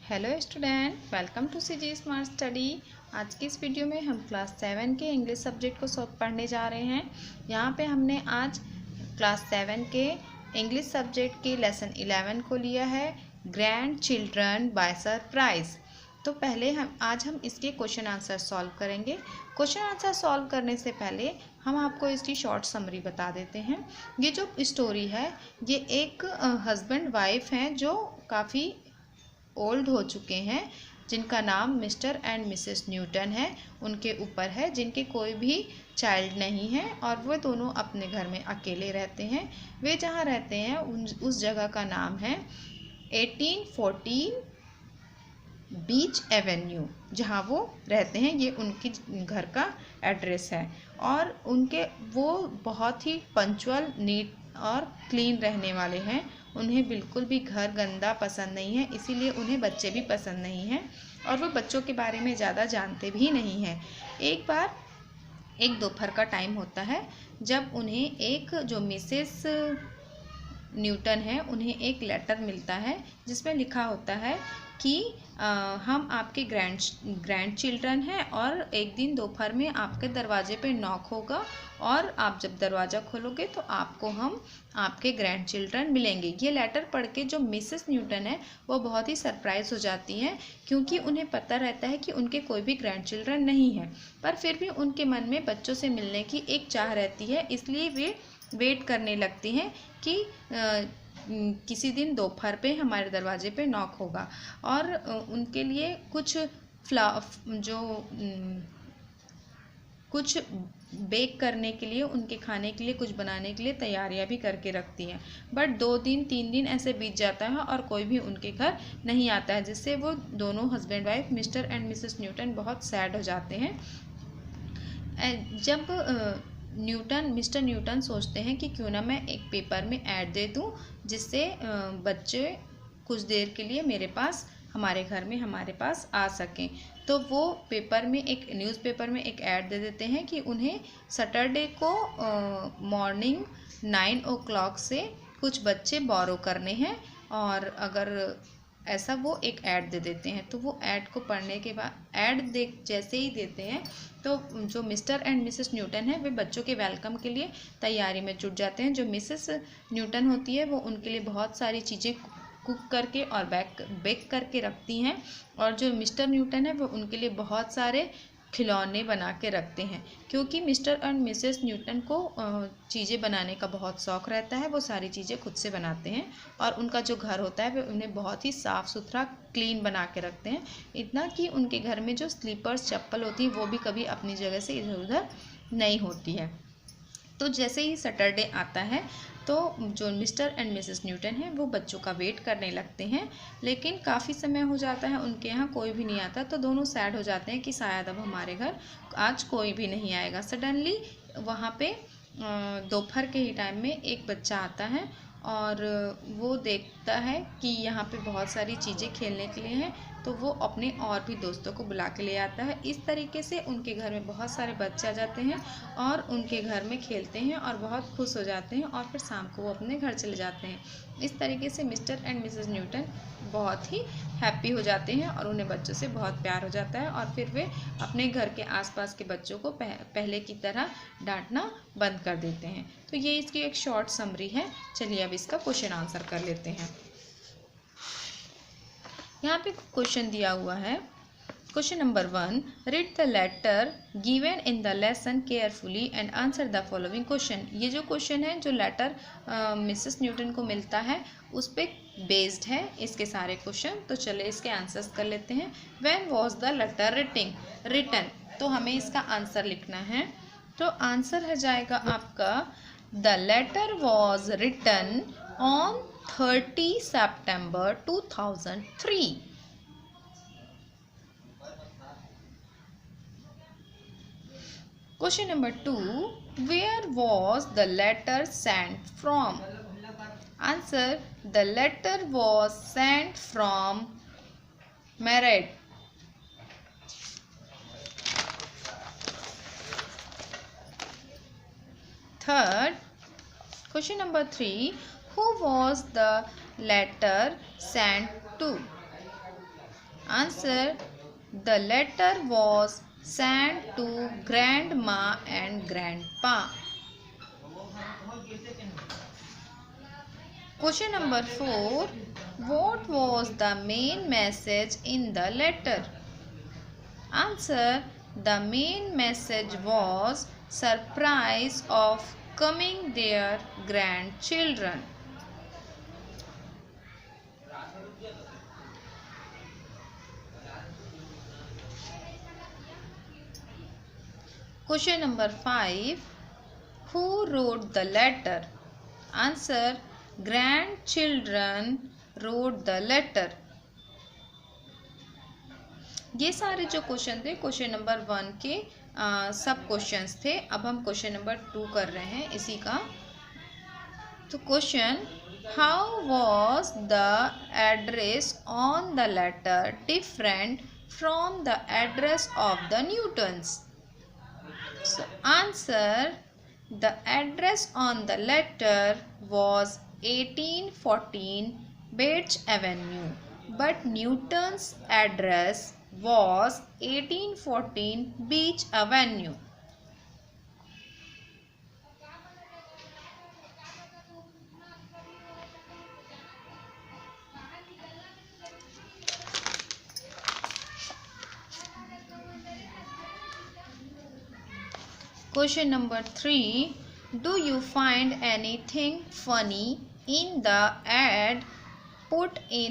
Hello student, welcome to CG smart study. आज की इस वीडियो में हम क्लास 7 के इंग्लिश सब्जेक्ट को पढ़ने जा रहे हैं। यहाँ पे हमने आज क्लास 7 के इंग्लिश सब्जेक्ट के लेसन 11 को लिया है, ग्रैंड चिल्ड्रन बाय सरप्राइज। तो पहले हम इसके क्वेश्चन आंसर सॉल्व करेंगे। क्वेश्चन आंसर सॉल्व करने से पहले हम आपको इसकी शॉर्ट समरी बता देते हैं। ये जो स्टोरी है, ये एक हस्बैंड वाइफ हैं जो काफ़ी ओल्ड हो चुके हैं, जिनका नाम मिस्टर एंड मिसेस न्यूटन है, उनके ऊपर है, जिनके कोई भी चाइल्ड नहीं है और वो दोनों अपने घर में अकेले रहते हैं। वे जहाँ रहते हैं उस जगह का नाम है 1814 बीच एवेन्यू, जहाँ वो रहते हैं। ये उनकी घर का एड्रेस है और वो बहुत ही पंक्चुअल, नीट और क्लीन रहने वाले हैं। उन्हें बिल्कुल भी घर गंदा पसंद नहीं है, इसीलिए उन्हें बच्चे भी पसंद नहीं हैं और वो बच्चों के बारे में ज़्यादा जानते भी नहीं हैं। एक बार एक दोपहर का टाइम होता है जब उन्हें एक जो मिसेस न्यूटन है, उन्हें एक लेटर मिलता है जिसमें लिखा होता है कि हम आपके ग्रैंड चिल्ड्रन हैं और एक दिन दोपहर में आपके दरवाजे पे नॉक होगा और आप जब दरवाज़ा खोलोगे तो आपको हम आपके ग्रैंड चिल्ड्रन मिलेंगे। ये लेटर पढ़ के जो मिसेस न्यूटन है वो बहुत ही सरप्राइज हो जाती हैं, क्योंकि उन्हें पता रहता है कि उनके कोई भी ग्रैंड चिल्ड्रन नहीं है, पर फिर भी उनके मन में बच्चों से मिलने की एक चाह रहती है। इसलिए वे वेट करने लगती हैं कि किसी दिन दोपहर पे हमारे दरवाजे पे नॉक होगा और उनके लिए कुछ बेक करने के लिए, उनके खाने के लिए कुछ बनाने के लिए तैयारियां भी करके रखती हैं। बट 2 दिन 3 दिन ऐसे बीत जाता है और कोई भी उनके घर नहीं आता है, जिससे वो दोनों husband wife mister and Mrs Newton बहुत सैड हो जाते हैं। जब मिस्टर न्यूटन सोचते हैं कि क्यों ना मैं एक पेपर में ऐड दे दूं, जिससे बच्चे कुछ देर के लिए हमारे घर में हमारे पास आ सकें। तो वो न्यूज़पेपर में एक ऐड दे देते हैं कि उन्हें सैटरडे को मॉर्निंग 9 o'clock से कुछ बच्चे बोरो करने हैं, और अगर ऐसा वो एक ऐड दे देते हैं। तो वो ऐड को पढ़ने के बाद जैसे ही देते हैं तो जो मिस्टर एंड मिसेस न्यूटन है वे बच्चों के वेलकम के लिए तैयारी में जुट जाते हैं। जो मिसेस न्यूटन होती है वो उनके लिए बहुत सारी चीज़ें कुक करके और बेक करके रखती हैं, और जो मिस्टर न्यूटन है वो उनके लिए बहुत सारे खिलौने बना के रखते हैं। क्योंकि मिस्टर एंड मिसेस न्यूटन को चीज़ें बनाने का बहुत शौक़ रहता है, वो सारी चीज़ें खुद से बनाते हैं और उनका जो घर होता है वो उन्हें बहुत ही साफ़ सुथरा क्लीन बना के रखते हैं। इतना कि उनके घर में जो स्लीपर्स चप्पल होती हैं वो भी कभी अपनी जगह से इधर उधर नहीं होती है। तो जैसे ही सैटरडे आता है तो जो मिस्टर एंड मिसेस न्यूटन है वो बच्चों का वेट करने लगते हैं, लेकिन काफ़ी समय हो जाता है, उनके यहाँ कोई भी नहीं आता। तो दोनों सैड हो जाते हैं कि शायद अब हमारे घर आज कोई भी नहीं आएगा। सडनली वहाँ पे दोपहर के ही टाइम में एक बच्चा आता है और वो देखता है कि यहाँ पे बहुत सारी चीज़ें खेलने के लिए हैं, तो वो अपने और भी दोस्तों को बुला के ले आता है। इस तरीके से उनके घर में बहुत सारे बच्चे आ जाते हैं और उनके घर में खेलते हैं और बहुत खुश हो जाते हैं, और फिर शाम को वो अपने घर चले जाते हैं। इस तरीके से मिस्टर एंड मिसेस न्यूटन बहुत ही हैप्पी हो जाते हैं और उन्हें बच्चों से बहुत प्यार हो जाता है, और फिर वे अपने घर के आसपास के बच्चों को पहले की तरह डांटना बंद कर देते हैं। तो ये इसकी एक शॉर्ट समरी है। चलिए अब इसका क्वेश्चन आंसर कर लेते हैं। यहाँ पे क्वेश्चन दिया हुआ है। Question number 1, read the letter given in the lesson carefully and answer the following question. ये जो क्वेश्चन है, जो लेटर मिसेस न्यूटन को मिलता है, उस पर बेस्ड है इसके सारे क्वेश्चन। तो चलिए इसके आंसर्स कर लेते हैं। When was the letter written, तो हमें इसका आंसर लिखना है। तो आंसर है जाएगा आपका, the letter was written on 30 September 2003. Question number 2, where was the letter sent from? Answer, the letter was sent from Meerut. Third, question number 3, who was the letter sent to? Answer. The letter was sent to grandma and grandpa. Question number 4. What was the main message in the letter? Answer. The main message was surprise of coming their grandchildren. Question number 5. Who wrote the letter? Answer. Grandchildren wrote the letter. ये सारे जो question थे question number 1 के सब questions थे। अब हम question number 2 कर रहे हैं इसी का। तो question, how was the address on the letter different from the address of the Newtons? So answer. The address on the letter was 1814 Bates Avenue, but Newton's address was 1814 Beach Avenue. Question number 3. Do you find anything funny in the ad put in